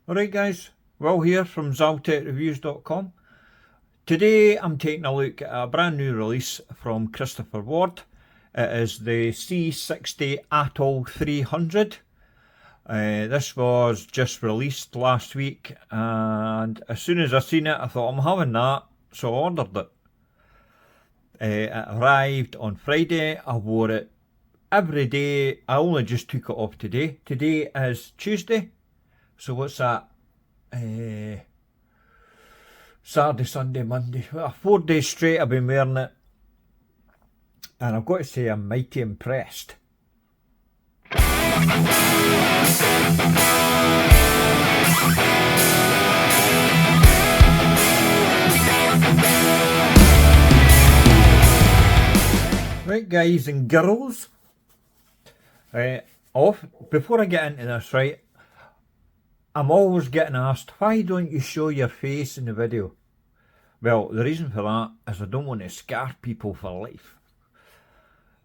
Alright guys, Will here from ZaltekReviews.com. Today I'm taking a look at a brand new release from Christopher Ward. It is the C60 Atoll 300. This was just released last week, and as soon as I seen it I thought I'm having that, so I ordered it. It arrived on Friday. I wore it every day. I only just took it off today. Today is Tuesday. So what's that? Saturday, Sunday, Monday. 4 days straight I've been wearing it. And I've got to say I'm mighty impressed. Right guys and girls. Before I get into this, right, I'm always getting asked, why don't you show your face in the video? Well, the reason for that is I don't want to scar people for life.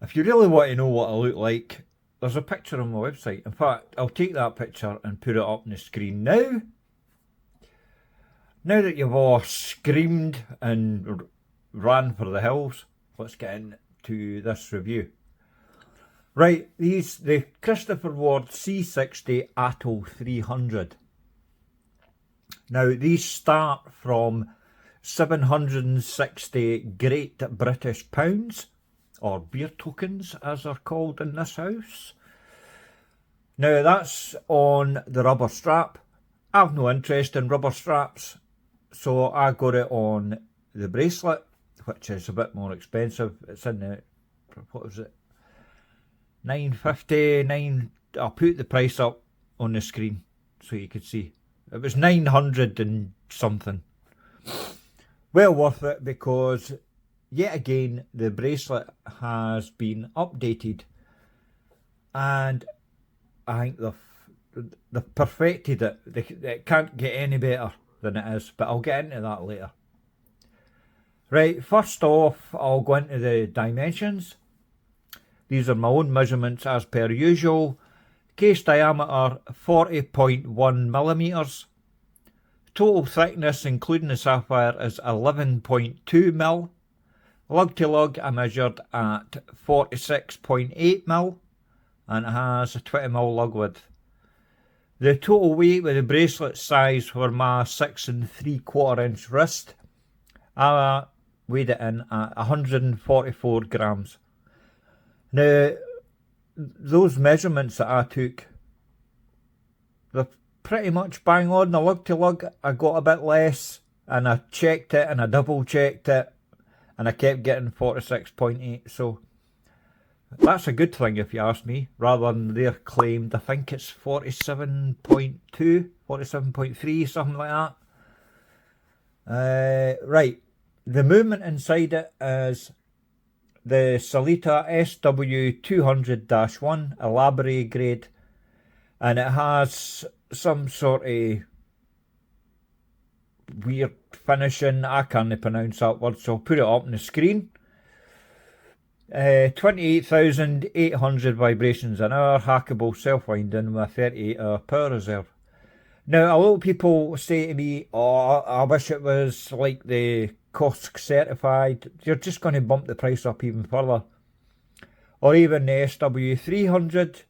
If you really want to know what I look like, there's a picture on my website. In fact, I'll take that picture and put it up on the screen now. Now that you've all screamed and ran for the hills, let's get into this review. Right, the Christopher Ward C60 Atoll 300. Now, these start from 760 Great British Pounds, or beer tokens as they're called in this house. Now, that's on the rubber strap. I've no interest in rubber straps, so I got it on the bracelet, which is a bit more expensive. It's in the, what was it? $9.50. I'll put the price up on the screen so you could see. It was 900 and something. Well worth it, because yet again the bracelet has been updated, and I think they've perfected it. It can't get any better than it is, but I'll get into that later. Right, first off I'll go into the dimensions. These are my own measurements as per usual. Case diameter 40.1 millimeters. Total thickness including the sapphire is 11.2 mil. Lug to lug I measured at 46.8 mil, and it has a 20 mil lug width. The total weight with the bracelet size for my 6 3/4 inch wrist, I weighed it in at 144 grams. Now, those measurements that I took, they're pretty much bang on. The lug to lug, I got a bit less, and I checked it and I double checked it, and I kept getting 46.8. So that's a good thing if you ask me, rather than their claimed, I think it's 47.2, 47.3, something like that. Right, the movement inside it is the Sellita SW200-1, a Library grade, and it has some sort of weird finishing. I can't pronounce that word, so I'll put it up on the screen. 28,800 vibrations an hour, hackable self-winding with a 38-hour power reserve. Now, a lot of people say to me, oh, I wish it was like the COSC certified. You're just going to bump the price up even further. Or even the SW300.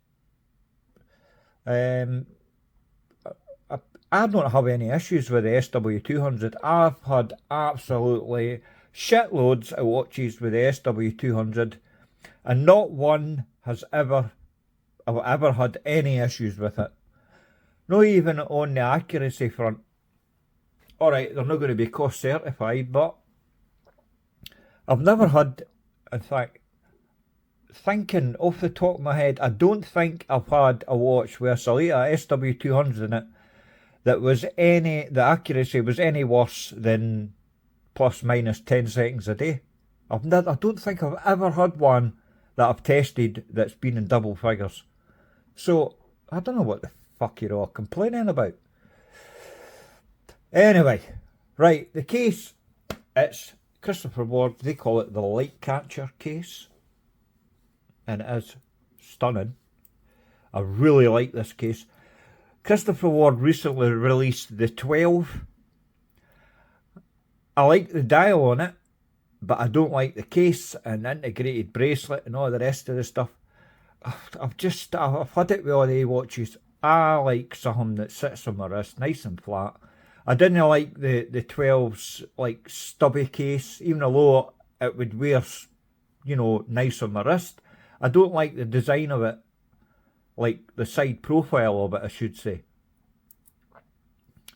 I don't have any issues with the SW200. I've had absolutely shitloads of watches with the SW200, and not one has ever had any issues with it. Not even on the accuracy front. Alright, they're not going to be COSC certified, but I've never had, in fact, thinking off the top of my head, I don't think I've had a watch with a Sellita SW200 in it that was the accuracy was any worse than plus minus 10 seconds a day. I don't think I've ever had one that I've tested that's been in double figures. So, I don't know what the fuck you're all complaining about. Anyway, right, the case, it's Christopher Ward, they call it the light catcher case, and it is stunning. I really like this case. Christopher Ward recently released the 12. I like the dial on it, but I don't like the case and the integrated bracelet and all the rest of the stuff. I've had it with all the watches. I like something that sits on my wrist nice and flat. I didn't like the 12's like stubby case, even though it would wear, you know, nice on my wrist. I don't like the design of it, like the side profile of it, I should say.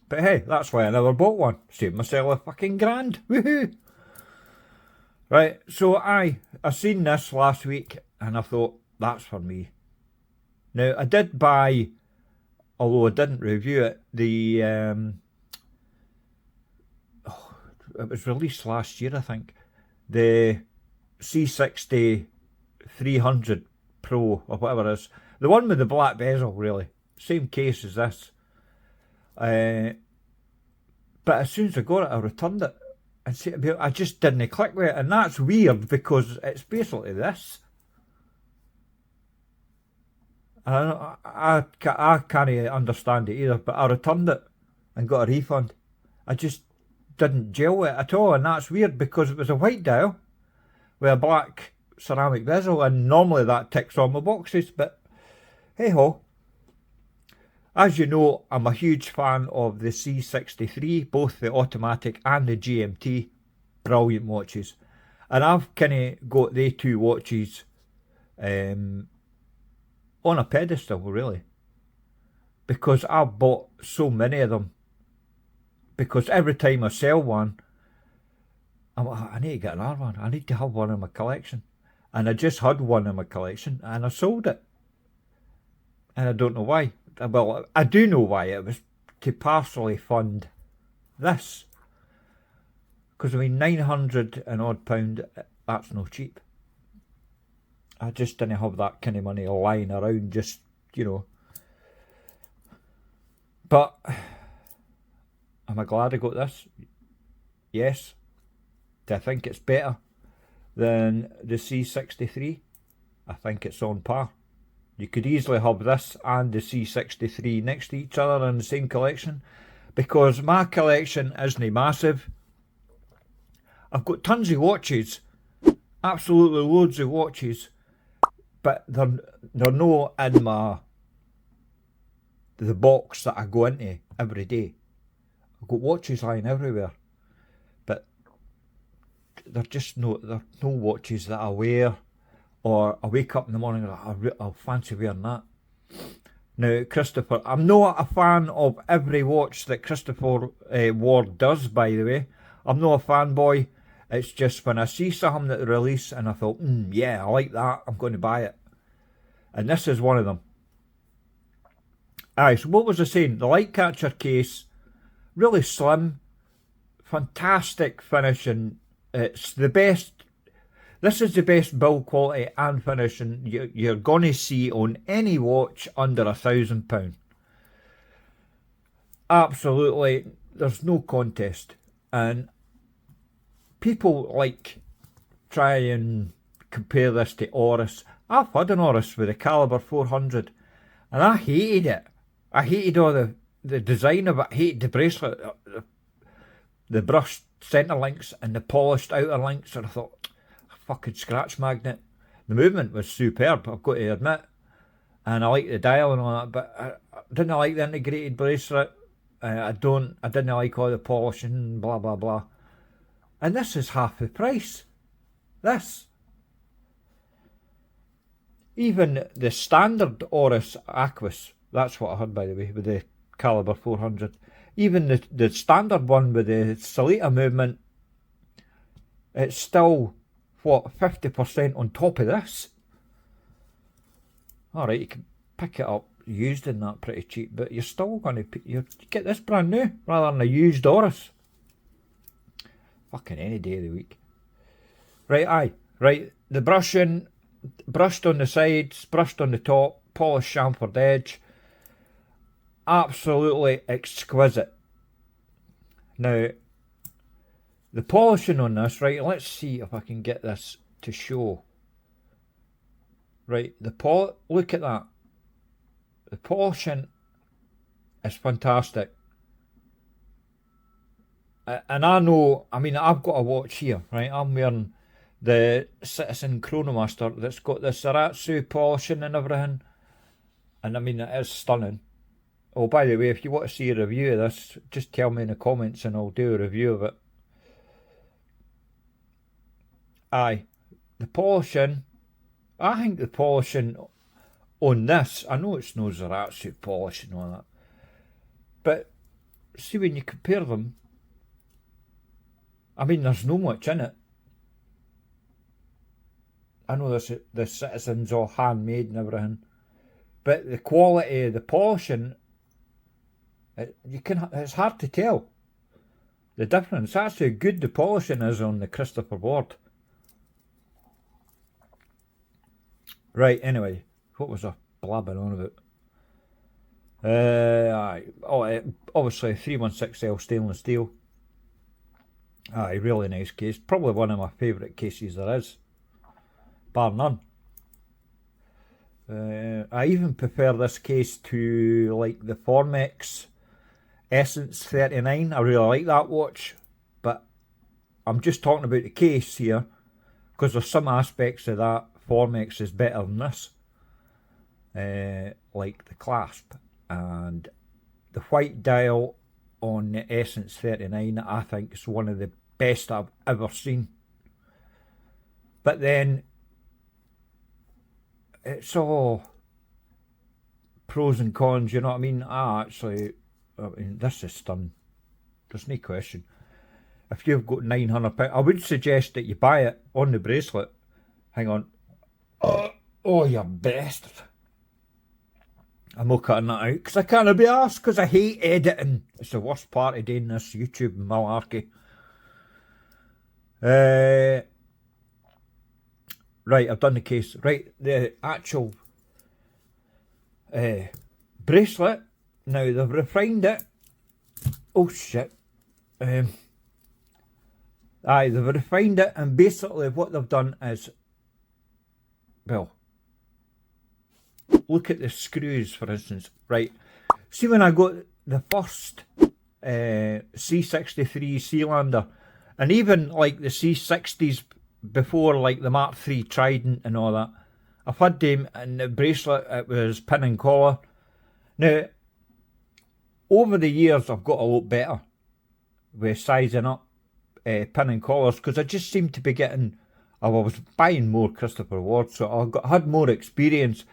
But hey, that's why I never bought one. Saved myself a fucking grand. Woohoo! Right, so I seen this last week and I thought, that's for me. Now, I did buy, although I didn't review it, the, it was released last year, I think, the C60 300 Pro, or whatever it is. The one with the black bezel, really. Same case as this. But as soon as I got it, I returned it. And I just didn't click with it. And that's weird, because it's basically this. I can't understand it either, but I returned it and got a refund. I just didn't gel with it at all, and that's weird because it was a white dial with a black ceramic bezel, and normally that ticks all my boxes, but hey ho. As you know, I'm a huge fan of the C63, both the automatic and the GMT. Brilliant watches. And I've kind of got the two watches on a pedestal, really, because I've bought so many of them. Because every time I sell one, I need to get another one. I need to have one in my collection. And I just had one in my collection and I sold it. And I don't know why. Well, I do know why. It was to partially fund this. Because I mean, 900 and odd pound, that's no cheap. I just didn't have that kind of money lying around, just, you know. But am I glad I got this? Yes. Do I think it's better than the C63? I think it's on par. You could easily have this and the C63 next to each other in the same collection, because my collection isn't massive. I've got tons of watches, absolutely loads of watches, but they're not in the box that I go into every day. I've got watches lying everywhere, but they're no watches that I wear, or I wake up in the morning and I'll fancy wearing that. Now, Christopher, I'm not a fan of every watch that Christopher Ward does, by the way. I'm not a fanboy. It's just when I see something that they release and I thought, yeah, I like that, I'm going to buy it. And this is one of them. Aye, so what was I saying? The light catcher case, really slim, fantastic finishing. It's the best. This is the best build quality and finishing you're going to see on any watch under £1,000. Absolutely, there's no contest. And people like try and compare this to Oris. I've had an Oris with a caliber 400 and I hated it. I hated all the design of it. I hated the bracelet, the brushed centre links and the polished outer links, and I thought, fucking scratch magnet. The movement was superb, I've got to admit, and I like the dial and all that, but I didn't like the integrated bracelet. I didn't like all the polishing, blah blah blah. And this is half the price. This. Even the standard Oris Aquis, that's what I had, by the way, with the caliber 400. Even the standard one with the Sellita movement, it's still, what, 50% on top of this. Alright, you can pick it up used in that pretty cheap, but you're still going to get this brand new rather than a used Oris. Fucking any day of the week. Right, aye. Right, the brushing, brushed on the sides, brushed on the top, polished chamfered edge. Absolutely exquisite. Now, the polishing on this, right, let's see if I can get this to show. Right, look at that. The polishing It's fantastic. And I know, I mean, I've got a watch here, right? I'm wearing the Citizen Chronomaster that's got the Zaratsu polishing and everything. And I mean, it is stunning. Oh, by the way, if you want to see a review of this, just tell me in the comments and I'll do a review of it. Aye, the polishing, I think the polishing on this, I know it's no Zaratsu polish and all that, but see when you compare them, I mean, there's no much in it. I know the Citizen's all handmade and everything, but the quality of the polishing, it's hard to tell the difference. That's how good the polishing is on the Christopher Ward. Right, anyway, what was I blabbing on about? Obviously 316L stainless steel. Aye, really nice case. Probably one of my favourite cases there is, bar none. I even prefer this case to like the Formex Essence 39. I really like that watch, but I'm just talking about the case here because there's some aspects of that Formex is better than this, like the clasp and the white dial on the Essence 39. I think is one of the best I've ever seen. But then it's all pros and cons, you know what I mean? I mean, this is stunning. There's no question. If you've got £900, I would suggest that you buy it on the bracelet. Hang on. Oh, you bastard. I'm not cutting that out because I can't be arsed because I hate editing. It's the worst part of doing this YouTube malarkey. Right, I've done the case. Right, the actual bracelet. Now they've refined it. Oh shit. Aye, they've refined it, and basically what they've done is, well, look at the screws, for instance. Right, see when I got the first C63 Sealander, and even like the C60s before, like the Mark III Trident and all that, I've had them, and the bracelet, it was pin and collar. Now, over the years, I've got a lot better with sizing up pin and collars because I just seem to be getting, I was buying more Christopher Ward, so I had more experience.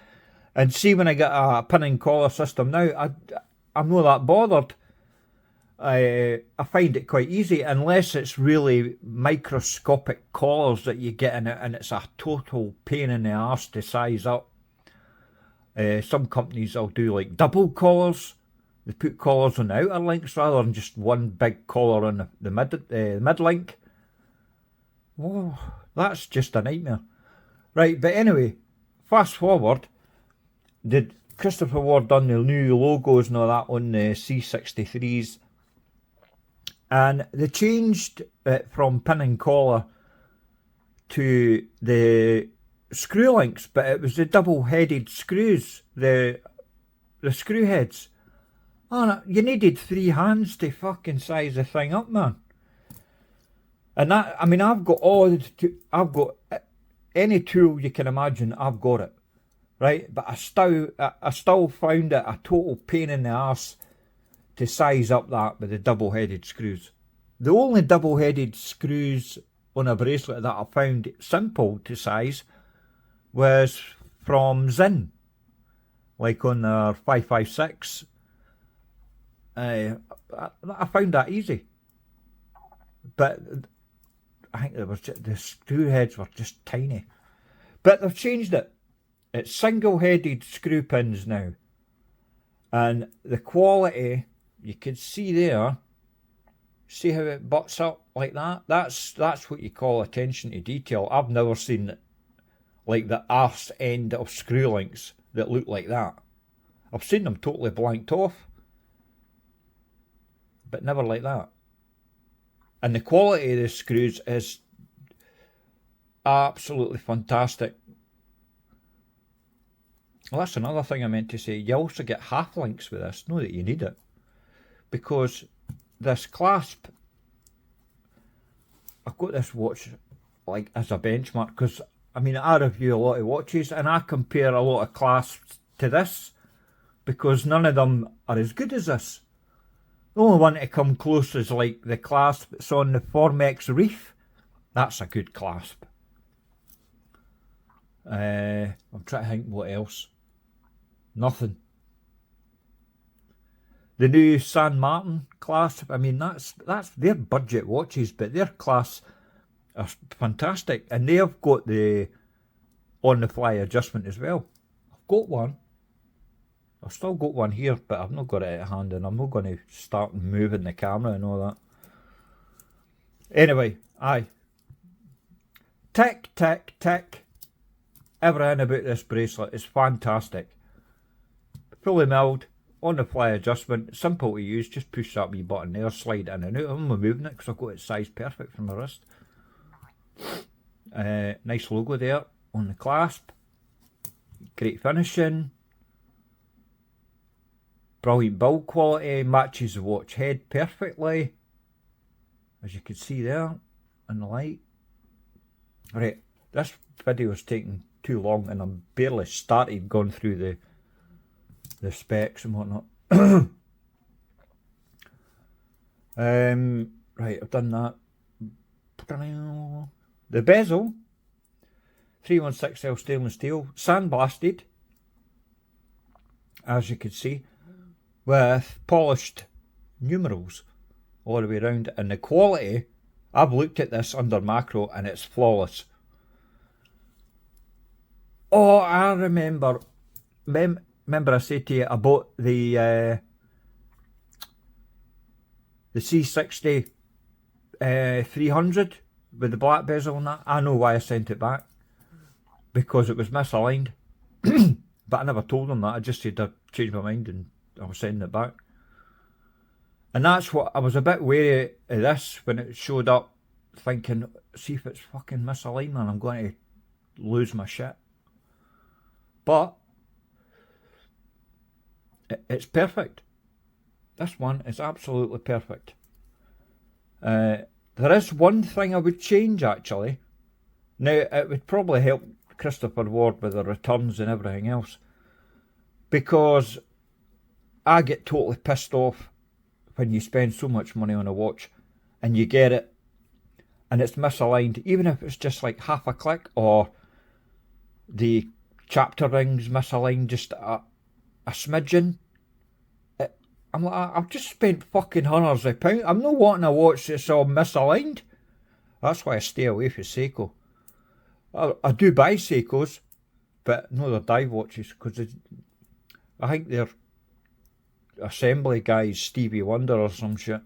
And see, when I get a pin and collar system now, I'm not that bothered. I find it quite easy, unless it's really microscopic collars that you get in it, and it's a total pain in the arse to size up. Some companies will do like double collars. They put collars on the outer links rather than just one big collar on the mid link. Oh, that's just a nightmare. Right, but anyway, fast forward. Did Christopher Ward done the new logos and all that on the C63s, and they changed it from pin and collar to the screw links, but it was the double-headed screws, the screw heads. Oh, no, you needed 3 hands to fucking size the thing up, man. And that, I mean, I've got any tool you can imagine, I've got it. Right, but I still found it a total pain in the arse to size up that with the double-headed screws. The only double-headed screws on a bracelet that I found simple to size was from Zin, like on their 556. I found that easy, but I think it was just, the screw heads were just tiny. But they've changed it. It's single-headed screw pins now, and the quality you can see there. See how it butts up like that? That's what you call attention to detail. I've never seen like the arse end of screw links that look like that. I've seen them totally blanked off, but never like that. And the quality of the screws is absolutely fantastic. Well, that's another thing I meant to say. You also get half links with this. Not that you need it. because this clasp, I've got this watch like as a benchmark, because I mean I review a lot of watches and I compare a lot of clasps to this because none of them are as good as this. The only one to come close is like the clasp that's on the Formex Reef. That's a good clasp. I'm trying to think what else. Nothing. The new San Martin clasp, I mean that's their budget watches, but their clasps are fantastic, and they've got the on the fly adjustment as well. I've got one. I've still got one here, but I've not got it at hand, and I'm not going to start moving the camera and all that. Anyway, aye. Tick, tick, tick. Everything about this bracelet is fantastic. Fully milled, on the fly adjustment, simple to use, just push that wee button there, slide in and out. I'm moving it because I've got it sized perfect for my wrist. Nice logo there on the clasp. Great finishing. Brilliant build quality, matches the watch head perfectly, as you can see there in the light. Right, this video is taking too long and I'm barely started going through the specs and whatnot. Right, I've done that. The bezel, 316L stainless steel, sandblasted, as you can see, with polished numerals all the way around, and the quality, I've looked at this under macro and it's flawless. Oh, I remember I said to you I bought the C60 300 with the black bezel and that. I know why I sent it back, because it was misaligned. But I never told them that. I just said I'd changed my mind and I was sending it back. And that's what I was a bit wary of this when it showed up, thinking, see if it's fucking misaligned, man, I'm going to lose my shit. But it's perfect. This one is absolutely perfect. There is one thing I would change actually. Now it would probably help Christopher Ward with the returns and everything else, because I get totally pissed off when you spend so much money on a watch and you get it and it's misaligned, even if it's just like half a click, or the chapter rings misaligned just a smidgen. I'm like, I've just spent fucking hundreds of pounds. I'm not wanting a watch that's all misaligned. That's why I stay away from Seiko. I do buy Seikos, but no, they're dive watches, because I think they're assembly guys, Stevie Wonder or some shit.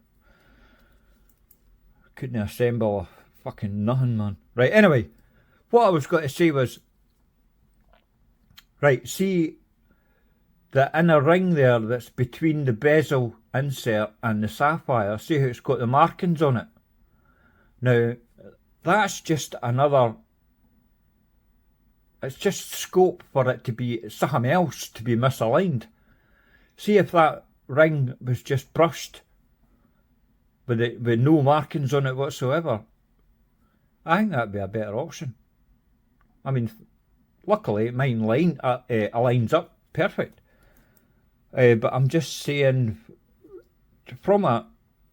Couldn't assemble a fucking nothing, man. Right, anyway, what I was going to say was, right, see the inner ring there that's between the bezel insert and the sapphire, see how it's got the markings on it? Now, that's just another, it's just scope for it to be something else, to be misaligned. See if that ring was just brushed with no markings on it whatsoever. I think that'd be a better option. I mean, luckily mine aligns up perfect. But I'm just saying, from a,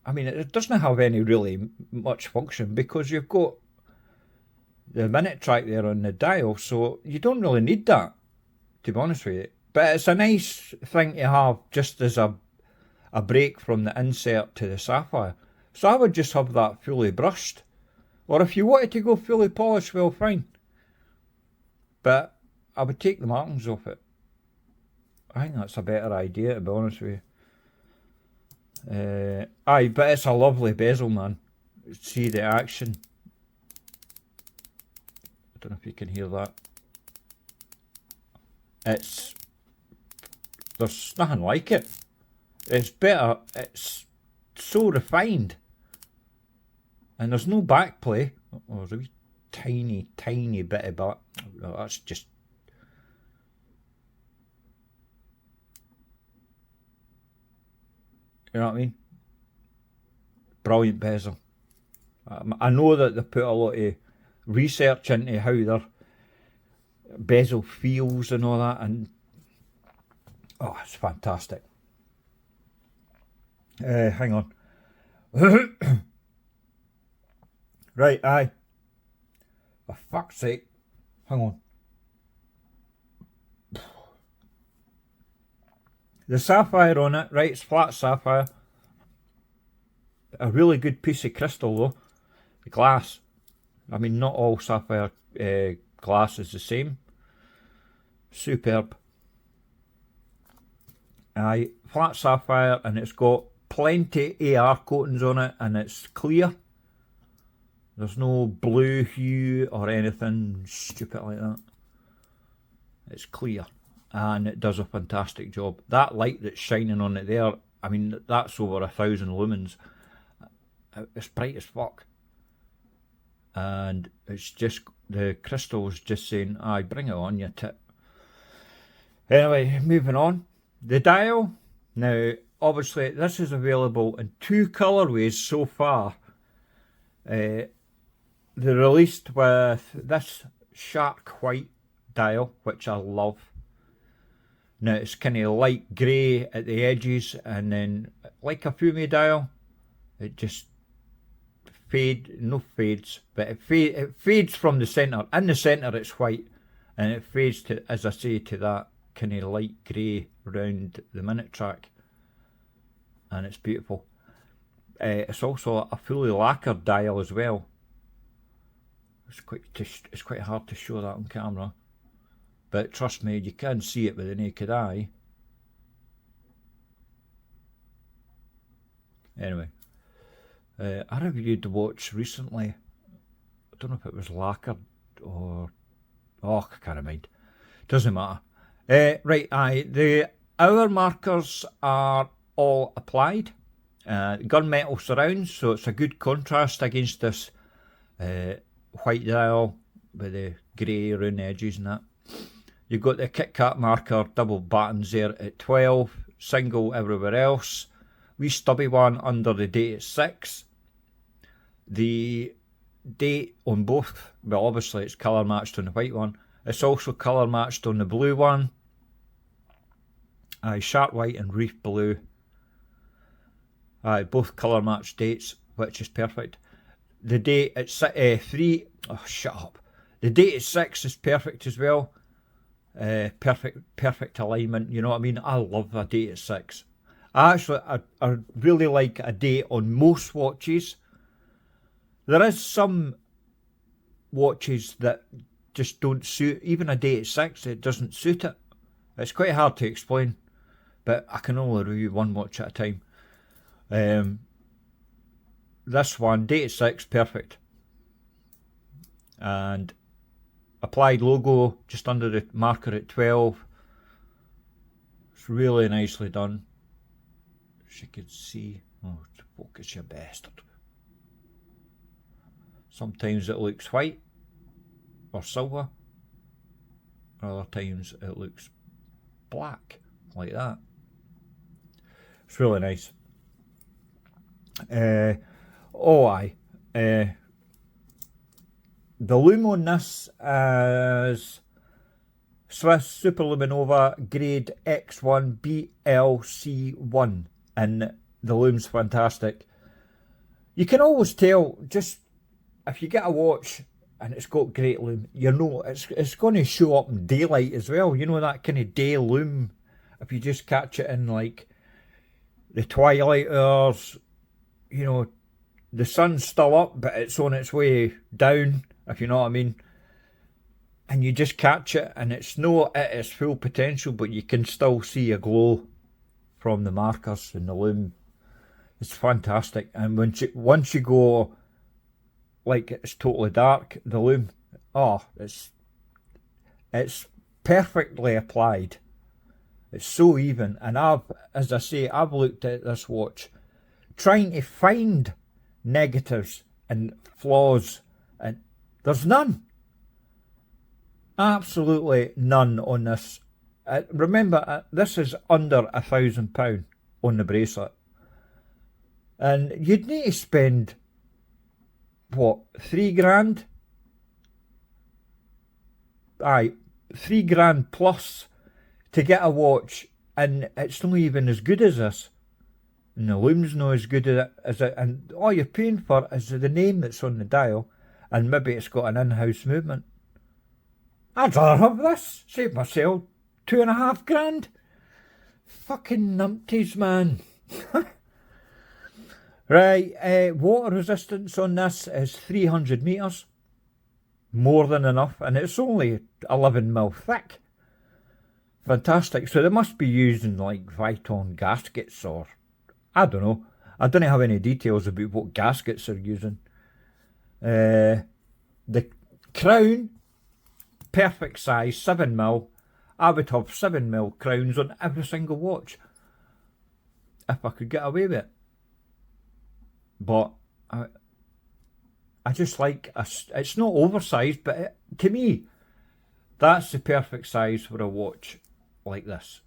I mean, it doesn't have any really much function, because you've got the minute track there on the dial, so you don't really need that, to be honest with you. But it's a nice thing to have just as a break from the insert to the sapphire. So I would just have that fully brushed. Or if you wanted to go fully polished, well, fine. But I would take the markings off it. I think that's a better idea, to be honest with you. Aye, but it's a lovely bezel, man. See the action. I don't know if you can hear that. There's nothing like it. It's better. It's so refined. And there's no back play. Oh, there's a wee tiny, tiny bit of back. Oh, that's just... You know what I mean? brilliant bezel. I know that they put a lot of research into how their bezel feels and all that, and oh, it's fantastic. Hang on. Right, aye. For fuck's sake. Hang on. The sapphire on it, right, it's flat sapphire. A really good piece of crystal though. The glass. I mean, not all sapphire glass is the same. Superb. Aye, flat sapphire, and it's got plenty AR coatings on it, and it's clear. There's no blue hue or anything stupid like that. It's clear, and it does a fantastic job. That light that's shining on it there, I mean, that's over 1,000 lumens. It's bright as fuck. And it's just, the crystal's just saying, aye, bring it on, you tit. Anyway, moving on. The dial. Now, obviously, this is available in 2 colourways so far. They're released with this shark white dial, which I love. Now, it's kind of light grey at the edges, and then, like a Fume dial, it just fades, but it fades from the centre. In the centre it's white, and it fades to, as I say, to that kind of light grey around the minute track, and it's beautiful. It's also a fully lacquered dial as well. It's quite hard to show that on camera, but trust me, you can see it with the naked eye. Anyway. I reviewed the watch recently. I don't know if it was lacquered or... oh, I can't mind. Doesn't matter. Right, aye. The hour markers are all applied. Gunmetal surrounds, so it's a good contrast against this white dial with the grey around the edges and that. You've got the Kit Kat marker, double buttons there at 12, single everywhere else. Wee stubby one under the date at 6. The date on both, well, obviously it's colour matched on the white one. It's also colour matched on the blue one. Aye, sharp white and reef blue. Aye, both colour matched dates, which is perfect. The date at 3, oh shut up. The date at 6 is perfect as well. Perfect alignment, you know what I mean? I love a date at 6. I really like a date on most watches. There is some watches that just don't suit, even a date at 6, it doesn't suit it. It's quite hard to explain, but I can only review one watch at a time. This one, date at 6, perfect. And applied logo just under the marker at 12. It's really nicely done. As you can see, oh, focus your bastard. Sometimes it looks white or silver, other times it looks black, like that. It's really nice. Oh aye. The lume on this is Swiss Superluminova grade X1 BLC1, and the lume's fantastic. You can always tell, just if you get a watch and it's got great lume, you know it's going to show up in daylight as well. You know, that kind of day lume, if you just catch it in like the twilight hours, you know, the sun's still up but it's on its way down, if you know what I mean, and you just catch it and it's not at its full potential, but you can still see a glow from the markers and the lume. It's fantastic. And once you go like it's totally dark, the lume, oh, it's perfectly applied. It's so even. And as I say, I've looked at this watch trying to find negatives and flaws, and there's none. Absolutely none on this. Remember, this is under £1,000 on the bracelet. And you'd need to spend, what, 3 grand? Aye, 3 grand plus to get a watch, and it's not even as good as this. And the lume's not as good as it, and all you're paying for is the name that's on the dial, and maybe it's got an in-house movement. I'd rather have this. Save myself 2.5 grand. Fucking numpties, man. Right, water resistance on this is 300 metres. More than enough, and it's only 11mm thick. Fantastic. So they must be using like Viton gaskets, or I don't know. I don't have any details about what gaskets they're using. The crown, perfect size, 7mm. I would have 7mm crowns on every single watch if I could get away with it. But I just like, it's not oversized, but to me, that's the perfect size for a watch like this.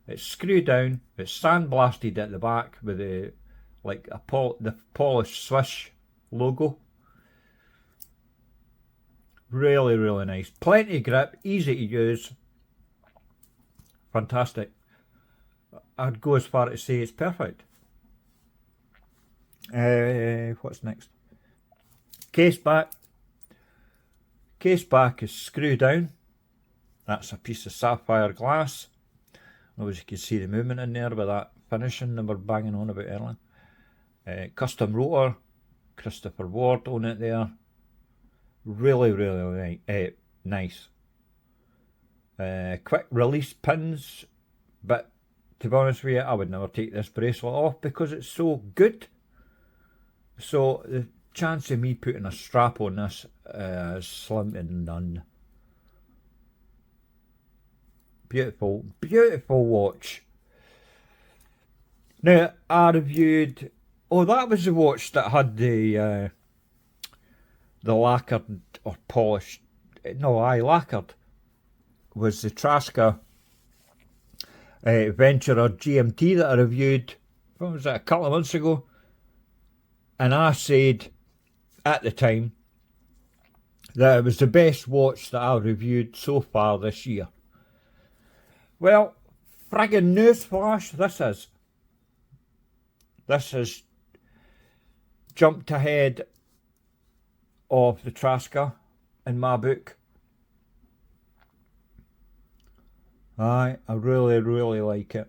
It's screwed down, it's sandblasted at the back with the polished Swish logo. Really, really nice. Plenty of grip, easy to use. Fantastic. I'd go as far as to say it's perfect. What's next? Case back. Case back is screwed down. That's a piece of sapphire glass. Obviously you can see the movement in there with that finishing they were banging on about earlier. Custom rotor, Christopher Ward on it there. Really, really nice. Quick release pins, but to be honest with you, I would never take this bracelet off because it's so good. So the chance of me putting a strap on this is slim to none. Beautiful, beautiful watch. Now, I reviewed... Oh, that was the watch that had the lacquered or polished... No, lacquered. Was the Trasca Venturer GMT that I reviewed, what was that, a couple of months ago? And I said at the time that it was the best watch that I've reviewed so far this year. Well, friggin' newsflash, this has jumped ahead of the Trasca in my book. I really, really like it.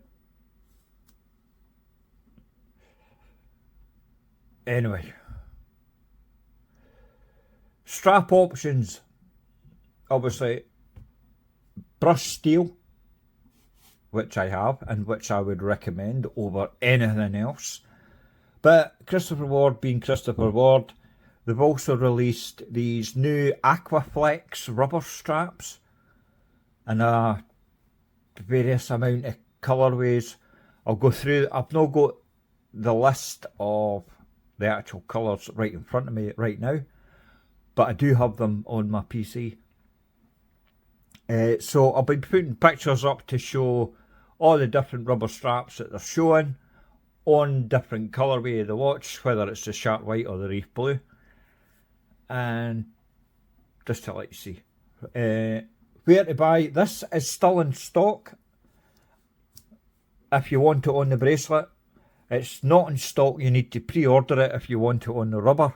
Anyway, strap options, obviously brushed steel, which I have and which I would recommend over anything else. But Christopher Ward being Christopher Ward, they've also released these new Aquaflex rubber straps and a various amount of colourways. I'll go through, I've not got the list of the actual colours right in front of me right now, but I do have them on my PC. So I'll be putting pictures up to show all the different rubber straps that they're showing on different colourway of the watch, whether it's the sharp white or the reef blue, and just to let you see where to buy. This is still in stock if you want it on the bracelet. It's not in stock, you need to pre-order it if you want it on the rubber.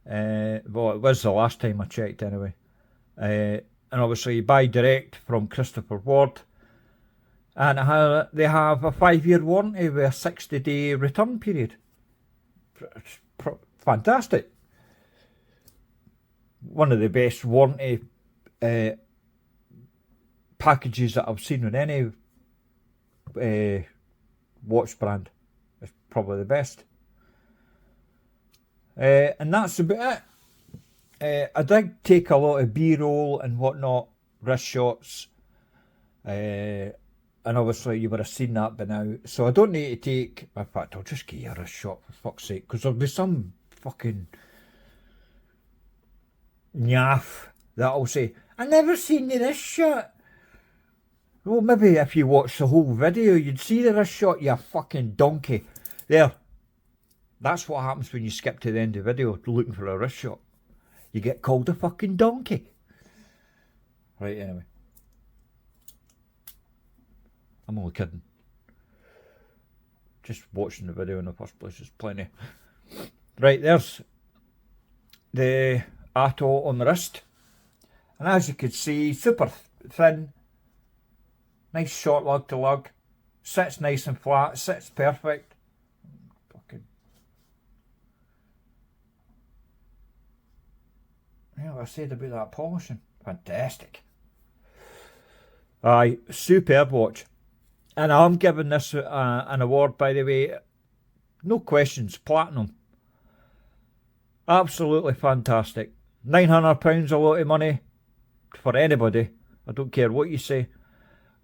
Well, it was the last time I checked anyway. And obviously you buy direct from Christopher Ward. And they have a 5-year warranty with a 60-day return period. Fantastic. One of the best warranty packages that I've seen on any watch brand. It's probably the best. And that's about it. I did take a lot of B-roll and whatnot, wrist shots, and obviously you would have seen that by now, so I don't need to take, in fact I'll just give you a wrist shot for fuck's sake, because there'll be some fucking naff that'll say, I never seen the wrist shot. Well, maybe if you watch the whole video you'd see the wrist shot, you fucking donkey. There. That's what happens when you skip to the end of the video looking for a wrist shot. You get called a fucking donkey. Right, anyway. I'm only kidding. Just watching the video in the first place is plenty. Right, there's the Atoll on the wrist. And as you can see, super thin. Nice short lug to lug. Sits nice and flat. Sits perfect. Fucking. Yeah, what I said about that polishing. Fantastic. Aye, superb watch. And I'm giving this an award, by the way. No questions, platinum. Absolutely fantastic. £900, a lot of money for anybody. I don't care what you say.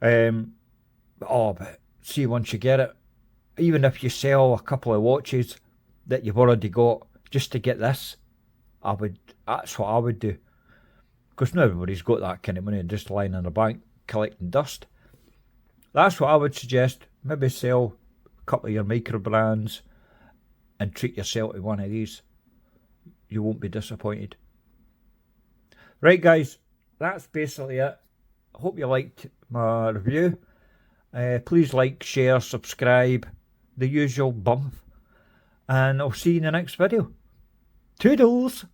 Oh, but see, once you get it, even if you sell a couple of watches that you've already got just to get this, that's what I would do. Because not everybody's got that kind of money and just lying in the bank collecting dust. That's what I would suggest. Maybe sell a couple of your micro brands and treat yourself to one of these. You won't be disappointed. Right, guys, that's basically it. I hope you liked my review. Please like, share, subscribe, the usual bump. And I'll see you in the next video. Toodles!